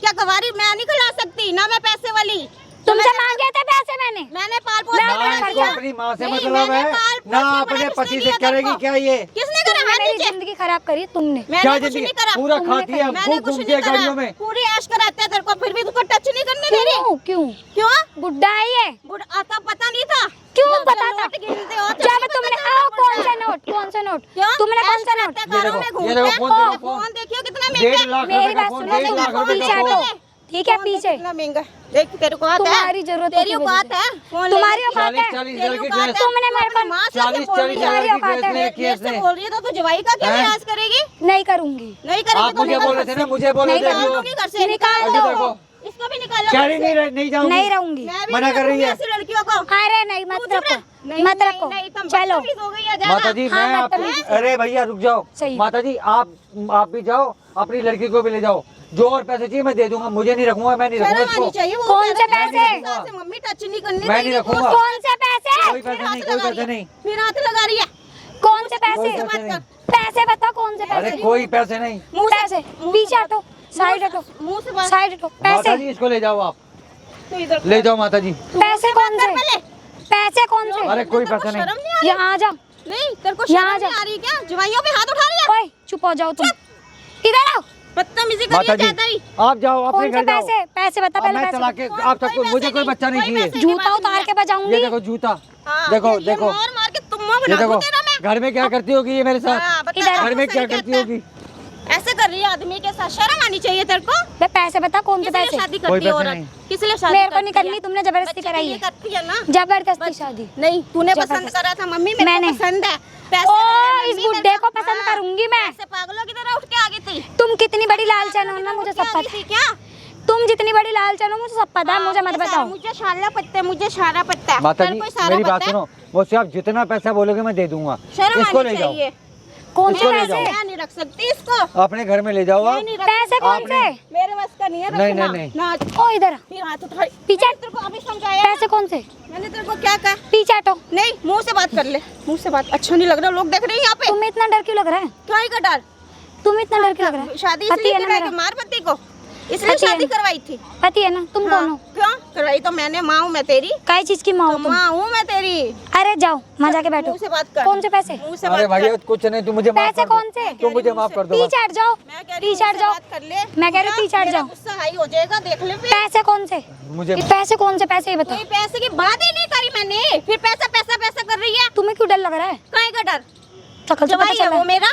क्या कवारी? मैं नहीं खिला सकती ना, मैं पैसे वाली।
तुमसे मांगे थे पैसे
मैंने पाल पोस
मैं
के
अपने
बड़ा
ना
खर्चा-
इसको
किया।
अपनी माँ से
नहीं,
मतलब
मैंने
है
पाल पोस
ना,
के
अपने
बड़ा
पति
किसने
से
किया तेरे
करेगी
को?
क्या ये?
किसने करा?
मेरी जिंदगी खराब करी तुमने।
क्या
मैंने कुछ
जिंदगी
नहीं करा।
पूरा
तुमने
खाती है,
करा।
मैंने
खूब
कुछ
घूमती है
नहीं
गाड़ियों
करा।
में।
पूरी ऐश कराते हैं तेरे को, फिर भी तुझको टच नहीं करने दे रही।
क्यों क्यों
क्यों?
बुढ़ा है ये?
बुढ़ा आता पता नहीं था।
क्यों
जब
पता था?
नोट गिनते हो,
जब
तभी
तुमने
पता चलता
कौन सा
है।
नोट, कौन सा नोट,
क्यों?
तुमने कौन सा नोट?
ऐश करते कारों में
ये
घूमते
देखो,
हैं।
फोन देखो, फोन।
फोन देखियो कितना महंगा
1.5
है।
लाख
मेरी
रुपए का
बात
फोन,
सुनो,
1.5 लाख रुपए
पीछे
का
हटो,
फोन।
ठीक है
फोन देख
पीछे।
कितना महंगा। देख तेरे को आता है।
तुम्हारी जरूरत
तेरी
की वजह
औकात
से।
है। फोन
तुम्हारी
लेने की।
औकात है।
40
तेरी
हजार की
औकात
ड्रेस,
है।
तुमने मेरे को
40 हजार की
तुम्हारी औकात
ड्रेस
है।
में रखी है
ऐसे
इसने।
बोल रही है तो तू जवाई का क्या
हैं?
लिहाज करेगी?
नहीं करूंगी।
नहीं करेगी
आप
तो
मुझे
निकल
बोल रहे थे ना, मुझे बोल रहे
नहीं
थे
करूंगी।
कि वो-
निकाल घर से।
निकाल
निकाल
दो।
दो। इसको भी निकालो
कह
घर
रही
से।
नहीं जाऊंगी।
नहीं रहूंगी।
मैं भी
मना
नहीं
कर रही है।
रखूंगी ऐसी लड़कियों को।
अरे नहीं मत
तू चुप
रखो,
रह। नहीं,
मत
नहीं,
रखो,
नहीं, तुम
चलो।
बदतमीज हो गई है ज्यादा।
माता जी
हाँ,
मैं आपको,
बदतमीज।
अरे भैया रुक जाओ।
सही।
माता जी आप भी जाओ, अपनी लड़की को भी ले जाओ, जो और पैसे चाहिए मैं दे दूंगा, मुझे नहीं रखूंगा, मैं नहीं रखूंगा
शर्म आनी
इसको।
चाहिए। वो
कौन
कह
से
रहा है,
पैसे?
मेरे साथ से मम्मी टच नहीं करने
मैं
देगी
नहीं
तो
रखूंगा।
कौन से पैसे?
कोई पैसे नहीं, कोई पैसे नहीं।
फिर हाथ लगा रही है।
कौन से
कोई
पैसे?
पैसे नहीं।
पैसे बता कौन से
अरे
पैसे?
कोई पैसे नहीं।
मुंह से-
पैसे पीछे हटो, साइड हटो,
मुंह से बात।
साइड हटो।
माता
पैसे
जी इसको ले जाओ आप,
तू इधर
ले जाओ माता जी।
पैसे कौन से?
पहले।
पैसे कौन से?
अरे कोई
तेरे को
पैसा नहीं।
शर्म नहीं आ रही?
यहाँ आ जा।
नहीं तेरे को
यहाँ
शर्म
जा।
नहीं आ रही क्या? जवाइयों पे हाथ उठा रही है।
ओए चुप हो जाओ तुम, इधर आओ।
बदतमीजी कर रही
माता
है
जी
ज्यादा ही।
आप जाओ, अपने
कौन से
घर जाओ।
पैसे? पैसे बता
अब
पहले
मैं चला
पैसे।
के आप सबको,
कोई
मुझे
पैसे
कोई
नहीं,
बच्चा नहीं
कोई
चाहिए।
पैसे की
जूता
बात
उतार
नहीं
के
है।
बजाऊंगी।
ये देखो जूता,
हाँ,
देखो
ये
देखो,
मार मार के तुम्मा
ये
बना
देखो
दूं तेरा मैं।
घर में क्या करती होगी ये मेरे
हाँ,
साथ,
बता,
इधर।
घर में
सही
क्या
कहता
करती
है।
होगी।
ऐसे कर रही है आदमी के साथ। शर्म आनी चाहिए तेरे को।
बे पैसे बता कौन से
किस लिए
पैसे?
शादी
कोई
करती है
पैसे
औरत?
नहीं।
किस लिए शादी
मेरे को नहीं
करती
करनी,
है?
तुमने जबरदस्ती
बच्चे के
कराई
लिए
है।
करती है ना।
जबरदस्ती शादी।
नहीं तूने
जबरदस्ती।
पसंद करा था मम्मी, मेरे
मैंने।
को पसंद है। पैसे
ओ
वाले
इस
मम्मी,
बुड्ढे
मेरे
को पसंद
हाँ,
करूंगी मैं।
ऐसे पागलों की तरह उठ के आ गई थी।
तुम कितनी बड़ी लालचन हो ना, मुझे सब
उठ के आ
पता
गई
है।
थी क्या?
तुम जितनी बड़ी लालचन हो मुझे सब पता है, मुझे मत बताओ।
मुझे शाला पत्ता है, मुझे सारा पत्ता है।
माता
तेरे
जी
को सारा
मेरी बात
पता है?
सुनो, मुझसे आप जितना पैसा बोलोगे मैं दे दूंगा।
शर्म
इसको
आनी
ले जाओ,
चाहिए।
कौन से
इसको ले
पैसे?
जाओ।
मैं नहीं रख सकती इसको।
अपने घर में ले जाओ आप।
मैं नहीं रख
पैसे कौन
आपने-
से?
मेरे बस का नहीं है
नहीं,
रखना।
नहीं,
ना
ओ इधर
फिर हाथ उठा।
पीछे।
मैंने तेरे को अभी समझाया।
पैसे कौन से?
मैंने तेरे को क्या कहा?
पीछे हटो।
नहीं मुंह से बात कर ले। मुंह से बात अच्छा नहीं लग रहा, लोग देख रहे हैं यहाँ पे।
तुम्हें इतना डर क्यों लग रहा है?
क्या का डर?
तुम्हें इतना डर क्यों लग रहा है?
शादी
पति
इसलिए
है ना
कराई
मेरा।
थी, मार पति को इसलिए
पति है
शादी
ना।
करवाई थी।
पति है ना, तुम कौन हो?
क्यों करवाई? तो मैंने माँ हूँ मैं तेरी।
काय चीज की माँ हो तुम?
माँ हूँ मैं तेरी।
अरे जाओ वहाँ जाके बैठो।
मुंह से बात कर।
कौन से पैसे?
मुंह से
अरे
बात
भैया
कर।
कुछ नहीं, तुम मुझे माफ
पैसे
कर दो।
कौन से?
तुम मुझे माफ कर दो बस।
पीछे हट जाओ,
मैं कह रही हूँ
पीछे हट
मुझसे
जाओ।
बात कर ले।
मैं कह रही हूँ पीछे हट
मेरा
जाओ।
गुस्सा हाई हो जाएगा, देख ले फिर।
पैसे कौन से?
मुझे
ये पैसे कौन से पैसे ये बताओ।
कोई पैसे की बात ही नहीं करी मैंने, फिर पैसा पैसा पैसा कर रही है।
तुम्हें क्यों डर लग रहा है?
काहे का डर?
शकल से पता
जवाई
चल
है
रहा
वो
है,
मेरा।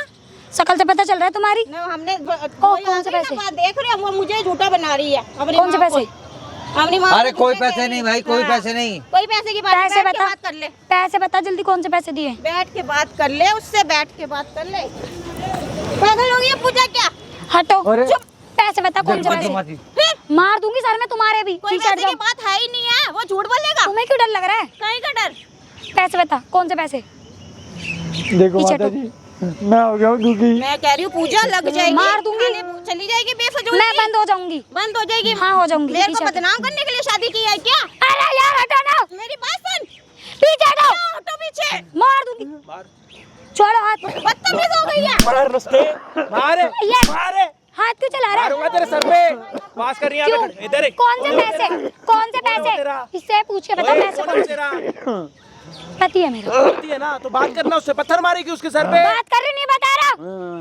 शकल से पता चल रहा है तुम्हारी।
ना हमने
कौन से पैसे?
देख रहे हैं वो मुझे झूठा बना रही है। अपनी
कौन से
माँ को।
पैसे?
अपनी माँ
अरे
को
कोई
झूठे
पैसे
कह
नहीं
रही।
भाई, कोई
हाँ।
पैसे नहीं।
कोई पैसे की बात
पैसे
बैठ के
बता।
बात कर ले।
पैसे बता जल्दी, कौन से पैसे दिए?
बैठ के बात कर ले उससे, बैठ के बात कर ले। पागल हो गई है पूजा क्या?
हटो
अरे
चुप। पैसे बता कौन से
जल्दी
पैसे?
माती।
फिर
मार दूंगी सर में तुम्हारे भी।
कोई
पीछे हट
पैसे की
जाओ।
बात है ही नहीं है, वो झूठ बोलेगा।
तुम्हें क्यों डर लग रहा है?
कहीं का डर?
पैसे बता कौन से पैसे?
देखो
पीछे
माता
हटो।
जी मैं हो गया हूँ दुखी।
मैं कह रही हूँ पूजा लग जाएगी,
मार दूंगी।
खाने चली जाएगी बेफजूल
मैं
की।
बंद हो जाऊंगी।
बंद हो जाएगी।
हाँ हो जाऊंगी।
मेरे को
पीछे हटो।
बदनाम करने के लिए शादी की है क्या?
अरे यार हटो ना,
मेरी बात सुन।
पीछे हटो।
हटो पीछे।
मार दूंगी। छोड़ो हाथ।
बदतमीज हो गई है।
मार उसके, मार
ये
मार,
हाथ क्यों चला रहा
मारूंगा
है?
तेरे सर पे। पास कर रही है
क्यों?
इधर।
कौन से पैसे? कौन से पैसे?
तेरा?
इससे पूछ के बता
ओए,
पैसे
कौन
कौन
है
से?
तेरा?
पति है मेरा।
पति है ना, तो बात करना उससे। पत्थर मारेगी उसके सर पे,
बात कर रही नहीं बता रहा।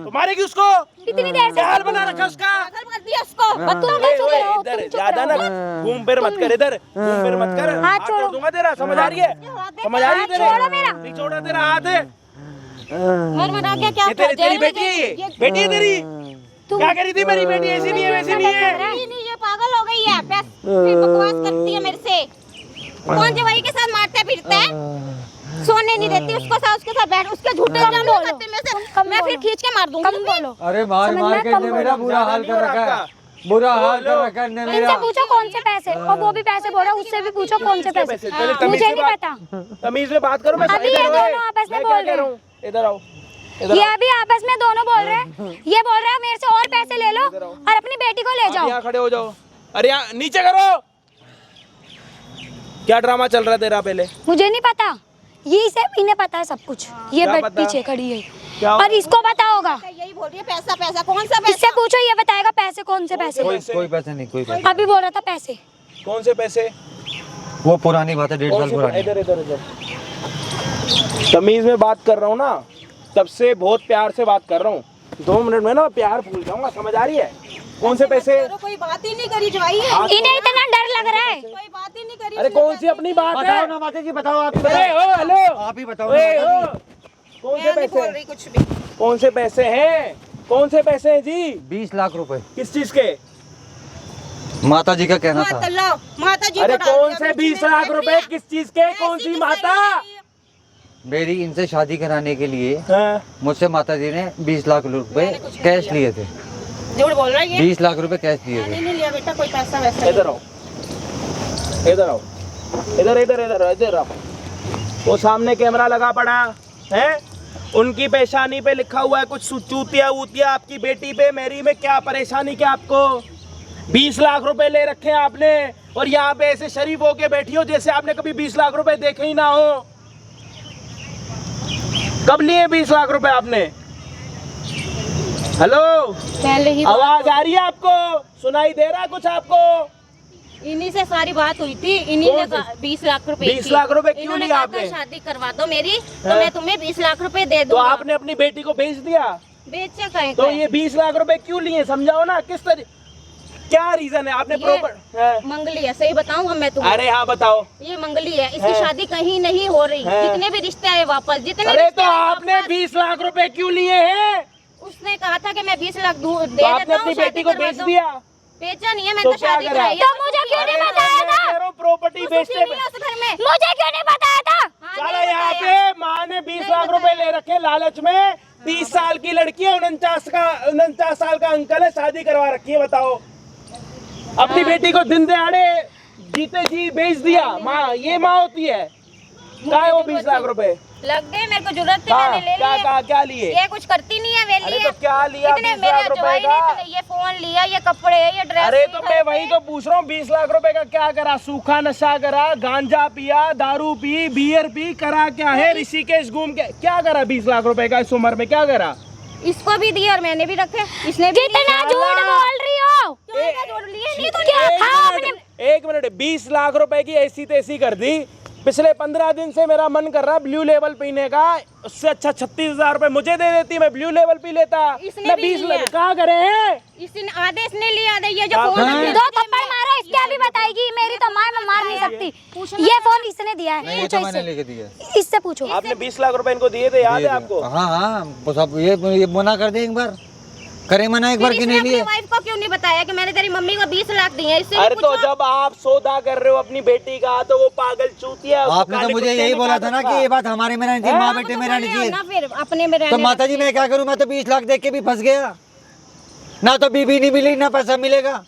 तो मारेगी उसको।
इतनी देर से
क्या हाल बना रखा उसका?
पागल कर दिया उसको।
तुम
ओए,
चुप
ओए,
रहो,
इधर
तुम चुप
ज्यादा ना
रहो।
घूम फिर मत कर, इधर घूम फिर मत कर।
हाथ
हाथ
छोड़ो।
छोड़ दूंगा तेरा, समझ आ रही है? समझ आ रही है तेरे?
छोड़ो मेरा।
नहीं छोड़ा तेरा हाथ है।
मर के क्या
ये तेरी
जेल में
बेटी है,
जाएगी।
ये बेटी है तेरी।
तुम
क्या करी थी मेरी बेटी? ऐसी नहीं है, वैसी नहीं है।
नहीं नहीं ये पागल हो गई है। फिर बकवास करती है मेरे से। कौन जवाई के साथ मारते फिरता है? सोने नहीं देती उसको साथ, उसके साथ बैठ, उसके झूठे इल्जाम
बोलो।
लगाते में से
कम
मैं फिर
बोलो।
खींच के मार दूंगी।
कम बोलो।
अरे मार
समझ
मार
में
के
कम
इनने मेरा
बोलो।
बुरा हाल कर रखा है, बुरा हाल कर रखा है इनने
इनसे
मेरा।
पूछो कौन से पैसे, और वो भी पैसे बोल रहा है, उससे भी पूछो कौन से पैसे।
पहले तमीज
मुझे
से
नहीं
बात-
पता।
तमीज में बात करो। मैं
अभी
इधर
ये
आओ,
दोनों आपस में
मैं
बोल
क्या
रहे
कह रहा
हैं।
हूँ? इधर आओ, इधर
ये
आओ।
अभी आपस में दोनों बोल रहे हैं। ये बोल रहा है मेरे से और पैसे ले लो और अपनी बेटी को ले
आप
जाओ।
यहाँ खड़े हो जाओ। अरे यहाँ नीचे करो। क्या ड्रामा चल रहा है तेरा? पहले
मुझे नहीं पता, ये सब इन्हें पता है सब कुछ। ये
क्या
बेट
पता?
पीछे खड़ी है
क्या?
और इसको पता होगा।
यही बोल रही है पैसा पैसा। कौन सा
इससे
पैसा?
पूछो, ये बताएगा पैसे कौन से पैसे।
कोई पैसे नहीं, कोई पैसे।
अभी बोल रहा था पैसे।
कौन से पैसे?
वो पुरानी बात है, 1.5 साल पुरानी।
इधर इधर इधर। तमीज में बात कर रहा हूँ ना। तब से बहुत प्यार से बात कर रहा हूँ, 2 मिनट में ना प्यार भूल जाऊंगा, समझ आ रही है? कौन से पैसे?
कोई बात ही नहीं करी जवाई
इन्हें इतना डर लग रहा है।
कोई बात ही नहीं करी।
अरे कौन सी अपनी बात है?
बताओ ना माता जी, बताओ आप ही
अरे
बताओ।
ओ हेलो,
आप ही बताओ
ओए,
ना माता
ओ, कौन से
मैं नहीं बोल
पैसे?
रही कुछ भी।
कौन से पैसे हैं? कौन से पैसे हैं जी?
जी 20 लाख रुपए
किस चीज के?
माता जी का कहना था।
माता जी
अरे
को डाल
कौन
दिया
से
बीच
20
में,
लाख
डाल
रुपए
दिया।
किस चीज के? कौन सी माता?
मेरी इनसे शादी कराने के लिए
हाँ,
मुझसे माता जी ने 20 लाख रुपए कैश लिए थे।
झूठ बोल रहा है ये।
20 लाख रुपए कैश दिए
मैंने
थे।
नहीं लिया बेटा कोई पैसा वैसा।
इधर आओ, इधर आओ, इधर इधर इधर इधर आओ। वो सामने कैमरा लगा पड़ा है, उनकी पेशानी पे लिखा हुआ है कुछ चूतिया वूतिया आपकी बेटी पे, मेरी में क्या परेशानी क्या आपको? 20 लाख रुपए ले रखे हैं आपने और यहाँ पे ऐसे शरीफ होके बैठी हो जैसे आपने कभी 20 लाख रुपए देखे ही ना हो। कब लिए 20 लाख रुपए आपने? हेलो,
पहले ही
आवाज आ रही है आपको? सुनाई दे रहा है कुछ आपको?
इन्हीं से सारी बात हुई थी, इन्हीं ने 20 लाख रुपए
20 लाख रुपए क्यों
इन्होंने
लिया
कहा था
आपने?
शादी करवा दो मेरी तो
हाँ।
मैं तुम्हें 20 लाख रुपए दे
तो
दूंगा।
आपने अपनी बेटी को बेच दिया,
बेचा कहीं
तो ये 20 लाख रुपए क्यों लिए? समझाओ ना, किस तरह, क्या रीजन है? आपने
ये-
प्रॉपर
मंगली है, सही बताऊं अब मैं तुम्हें?
अरे हाँ बताओ।
ये मंगली है, इसकी
हाँ।
शादी कहीं नहीं हो रही।
हाँ।
जितने भी रिश्ते आए वापस, जितने
अरे
रिश्ते
तो
आए
आपने
वापस।
20 लाख रुपए क्यों लिए हैं?
उसने कहा था कि मैं 20 लाख दे
तो
देता
आपने अपनी
हूँ, शादी
बेटी को
करवा
बेच
दो।
दिया?
बेचा नहीं है,
तो
मैंने तो
क्या
शादी
करा?
कराई है।
तो मुझे क्यों नहीं बताया था?
प्रॉपर्टी
तो
बेचते
सुखी नहीं है उस घर में।
मुझे क्यों नहीं बताया था?
हाँ,
साला
नहीं
यहाँ
बताया।
पे माँ ने 20
नहीं
लाख रुपए
बताया।
ले रखे लालच में। 30 साल की लड़की है, 49 साल का अंकल है, शादी करवा रखी है। बताओ, अपनी बेटी को दिन दहाड़े जीते जी बेच दिया। माँ, ये माँ होती है? कहाँ है वो 20 लाख रुपए?
लग गए, मेरे को जरूरत थी,
कहाँ?
मैंने ले
क्या
लिए।
कहा? क्या लिए?
ये कुछ करती नहीं है, वेली
अरे
है।
तो क्या लिया
इतने
20
मेरे
लाख रुपए
जवाई ने
का?
इतने- ये फोन लिया, ये कपड़े, ये ड्रेस।
अरे तो मैं वही तो पूछ रहा हूँ, 20 लाख रुपए का क्या करा? सूखा नशा करा, गांजा पिया, दारू पी, बियर पी, करा क्या है? ऋषिकेश घूम के क्या करा? 20 लाख रुपए का इस उम्र में क्या करा?
इसको भी दिए और मैंने भी रखे, इसने भी
कितना झूठ बोल रही हो?
क्यों इतना जोड़ लिए? नहीं तो
क्या था
एक मिनट, 20 लाख रुपए की ऐसी तैसी कर दी। पिछले 15 दिन से मेरा मन कर रहा ब्लू लेवल पीने का, उससे अच्छा 36,000 रुपए मुझे दे देती, मैं ब्लू लेवल पी लेता।
इसने
मैं
भी
20
लिया।
लाख कहाँ करे हैं?
इसने आधे इसने लिए, आधे ये जो
हाँ,
फोन
हाँ।
है,
दो थप्पड़ मारो, इसके अभी बताएगी। मेरी तो माँ मैं मार नहीं सकती। ये फोन इसने दिया है,
नहीं, ये
पूछो
तो मैंने
इससे।
लेके दिया।
इससे पूछो।
आपने 20 लाख रुपए इनको दिए थे, याद
दिए
है
थे।
आपको?
हाँ हाँ, वो सब ये मना कर दे एक बार, करे मना एक बार
फिर
कि
इसने
नहीं
अपनी
लिए।
वाइफ को क्यों नहीं बताया कि मैंने तेरी मम्मी को 20 लाख दिए हैं? इससे
अरे
भी
तो
पूछो।
जब आप सौदा कर रहे हो अपनी बेटी का, तो वो पागल चूतिया उसको
आपने तो
काले
मुझे
कुत्ते
यही
ने
बोला
काट
था ना
रखा।
कि ये बात हमारे में रहनी चाहिए, माँ बेटे में रहनी
बोले
चाहिए।
ना, फिर अपने में
तो
रहने
माता जी मैं क्या करूँ? मैं तो 20 लाख देख के भी फंस गया, ना तो बीबी नहीं मिली ना पैसा मिलेगा।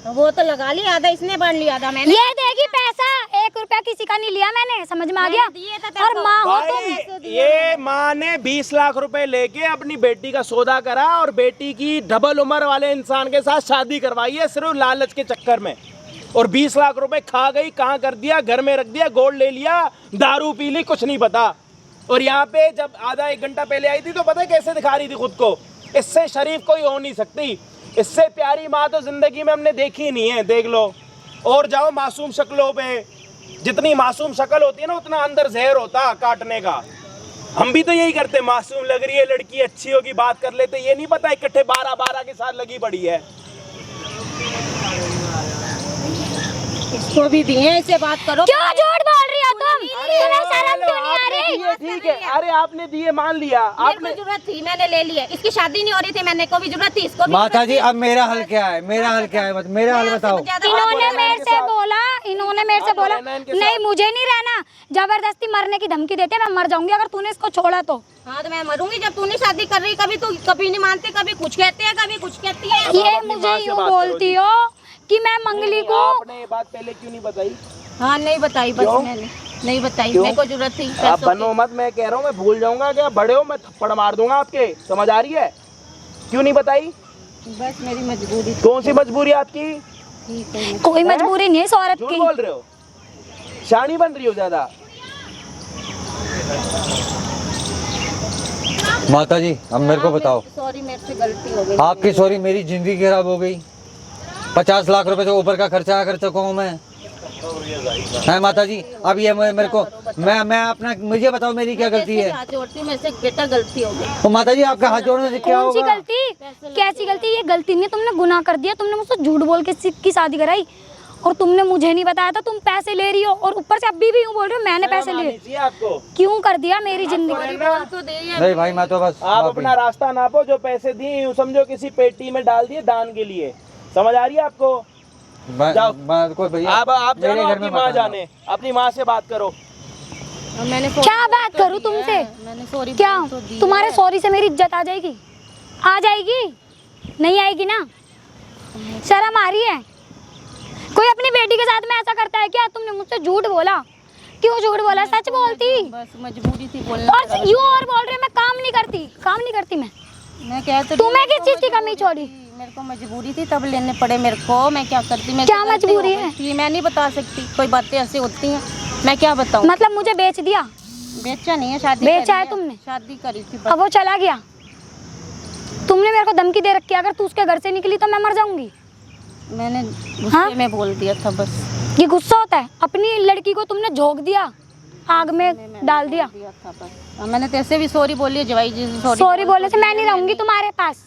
वो तो लगा लिया, आधा इसने बांध लिया, आधा मैंने।
ये देगी पैसा, 1 रुपया किसी का नहीं लिया मैंने, समझ में आ गया?
दिए थे तेरे
और
को।
माँ हो तुम।
भाई ये माँ ने 20 लाख रुपए लेके अपनी बेटी का सौदा करा और बेटी की डबल उम्र वाले इंसान के साथ शादी करवाई है सिर्फ लालच के चक्कर में, और 20 लाख रुपए खा गई। कहाँ कर दिया? घर में रख दिया, गोल्ड ले लिया, दारू पी ली, कुछ नहीं पता। और यहाँ पे जब आधा 1 घंटा पहले आई थी तो पता है कैसे दिखा रही थी खुद को? इससे शरीफ कोई हो नहीं सकती, इससे प्यारी माँ तो जिंदगी में हमने देखी नहीं है। देख लो और जाओ मासूम शक्लों पे, जितनी मासूम शक्ल होती है ना उतना अंदर जहर होता काटने का। हम भी तो यही करते, मासूम लग रही है लड़की, अच्छी होगी, बात कर लेते, ये नहीं पता इकट्ठे 12 के साथ लगी पड़ी है।
इसको भी दिए, इससे बात करो।
क्यों झूठ बोल रही हो तुम? तुम्हें शर्म क्यों नहीं आ
आपने
रही?
दिए, ठीक है, अरे आपने दिए मान लिया
मेरे
आपने।
को जरूरत थी, मैंने ले लिया। इसकी शादी नहीं हो रही थी, मैंने को भी जरूरत थी, इसको भी
माता जी
जरूरत
अब मेरा हल क्या है? मेरा हल क्या है? मेरा हल बताओ।
थी। ज्यादा
इन्होंने
रहना
मेरे
इनके
से
साथ।
बोला, इन्होंने मेरे से
आपको
बोला
रहना इनके
नहीं
साथ।
मुझे नहीं रहना, जबरदस्ती मरने की धमकी देते हैं, मैं मर जाऊंगी अगर तूने इसको छोड़ा तो।
हाँ तो मैं मरूंगी जब तू नहीं शादी कर रही। कभी तू कभी नहीं मानती, कभी कुछ कहते हैं, कभी कुछ कहती है।
अब
ये
आप अपनी
मुझे
माँ से
यूँ
बात करो
बोलती
जी।
हो कि मैं मंगली को।
आपने ये बात पहले क्यों नहीं बताई?
हाँ नहीं बताई, बस
क्यों?
मैंने नहीं बताई।
क्यों?
मेरे को जरूरत थी
आप
पैसों
बनो मत, मैं कह रहा हूँ, मैं भूल जाऊंगा क्या? बड़े हो, मैं थप्पड़ मार दूंगा आपके, समझ आ रही है? क्यों नहीं बताई?
की। बस मेरी मजबूरी थी।
कौन सी मजबूरी आपकी?
ठीक है।
कोई मजबूरी नहीं है इस औरत
झूठ
की।
बोल रहे हो, शानी बन रही हो ज्यादा।
माता जी अब मेरे को बताओ,
सॉरी, मेरे से गलती हो गई।
आपकी सॉरी मेरी जिंदगी खराब हो गई। 50 लाख रुपए से ऊपर का खर्चा कर सकूँ मैं, है माता जी? अब ये मेरे को
बता।
मैं अपना, मुझे बताओ मेरी क्या गलती है?
हाथ जोड़ती हूँ, मेरे से बेटा गलती हो गई।
तो माता जी आपका हाथ जोड़ने से क्या
कौन सी
होगा?
गलती? कैसी गलती? ये गलती नहीं, तुमने गुनाह कर दिया। तुमने मुझसे झूठ बोल के की शादी कराई और तुमने मुझे नहीं बताया था। तुम पैसे ले रही हो और ऊपर से अभी भी यूँ बोल रहे हो मैंने पैसे लिए।
आपको
क्यों कर दिया मेरी जिंदगी?
नहीं भाई मैं तो बस
आप अपना रास्ता नापो, जो पैसे दिए यूं समझो किसी पेटी में डाल दिए दान के लिए। समझ आ रही है आपको? जाओ।
कोई भैया
आप
मेरे
जानो,
घर
अपनी
में
माँ
मत
जाने, अपनी माँ से बात करो।
मैंने
क्या बात करूँ तुमसे?
मैंने सॉरी
क्या तुम्हारे सॉरी से मेरी इज्जत आ जाएगी? आ जाएगी? नहीं आएगी ना? शर्म आ रही है? कोई अपनी बेटी के साथ में ऐसा करता है क्या? तुमने मुझसे झूठ बोला, क्यों झूठ बोला? सच बोलती।
बस मजबूरी थी बोलना।
और यूं और बोल रहे मैं काम नहीं करती
मैं कहती
तुम्हें किस चीज की कमी छोड़ी?
मेरे को मजबूरी थी तब लेने पड़े मेरे को। मैं क्या करती? मैं
क्या मजबूरी है?
मैं नहीं बता सकती, कोई बातें ऐसी होती हैं, मैं क्या बताऊँ।
मतलब मुझे बेच दिया?
बेचा नहीं है, शादी
बेचा
करी
है तुमने?
शादी करी थी
अब वो चला गया। तुमने मेरे को धमकी दे रखी है, अगर तू उसके घर से निकली तो मैं मर जाऊंगी।
मैंने गुस्से
हाँ?
में बोल दिया था बस।
ये गुस्सा होता है? अपनी लड़की को तुमने झोंक दिया, आग में डाल दिया।
था बस। मैंने तैसे भी सॉरी बोली है, जवाई जी से
सॉरी बोलने से मैं नहीं रहूंगी तुम्हारे पास।